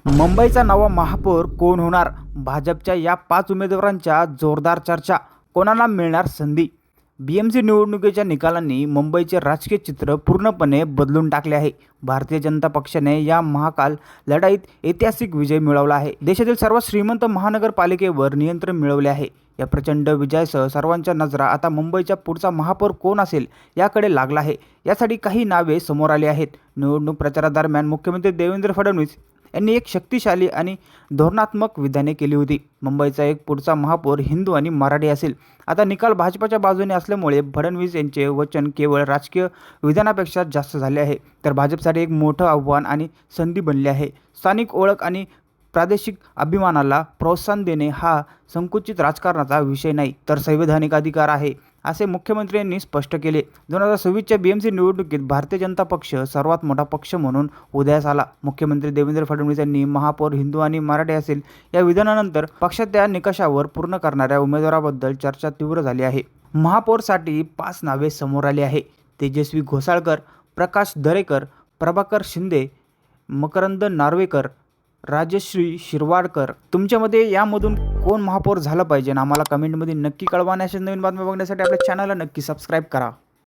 मुंबईचा नवा महापौर कोण होणार? भाजपच्या या 5 उमेदवारांच्या जोरदार चर्चा. कोणाला मिळणार संधी? बीएमसी निवडणुकीच्या निकालांनी मुंबईचे राजकीय चित्र पूर्णपणे बदलून टाकले आहे. भारतीय जनता पक्षाने या महाकाल लढाईत ऐतिहासिक विजय मिळवला आहे. देशातील सर्वात श्रीमंत महानगरपालिकेवर नियंत्रण मिळवले आहे. या प्रचंड विजयासह सर्वांच्या नजरा आता मुंबईचा पुढचा महापौर कोण असेल याकडे लागला आहे. यासाठी काही नावे समोर आली आहेत. निवडणूक प्रचारादरम्यान मुख्यमंत्री देवेंद्र फडणवीस यांनी एक शक्तिशाली आणि धोरणात्मक विधाने केली होती. मुंबईचा एक पुढचा महापौर हिंदू आणि मराठी असेल. आता निकाल भाजपच्या बाजूने असल्यामुळे फडणवीस यांचे वचन केवळ राजकीय विधानापेक्षा जास्त झाले आहे, तर भाजपसाठी एक मोठं आव्हान आणि संधी बनले आहे. स्थानिक ओळख आणि प्रादेशिक अभिमानाला प्रोत्साहन देणे हा संकुचित राजकारणाचा विषय नाही, तर संवैधानिक अधिकार आहे, असे मुख्यमंत्र्यांनी स्पष्ट केले. 2026च्या बीएमसी निवडणुकीत भारतीय जनता पक्ष सर्वात मोठा पक्ष म्हणून उदयास आला. मुख्यमंत्री देवेंद्र फडणवीस यांनी महापौर हिंदू आणि मराठी असेल या विधानानंतर पक्षात त्या निकषावर पूर्ण करणाऱ्या उमेदवाराबद्दल चर्चा तीव्र झाली आहे. महापौरसाठी 5 नावे समोर आली आहे. तेजस्वी घोसाळकर, प्रकाश दरेकर, प्रभाकर शिंदे, मकरंद नार्वेकर, राजश्री शिरवाडकर. तुमच्यामध्ये यामधून कोण महापौर झालं पाहिजे? आम्हाला कमेंटमध्ये नक्की कळवा. अशा नवीन बातम्या बघण्यासाठी आपल्या चॅनलला नक्की सबस्क्राईब करा.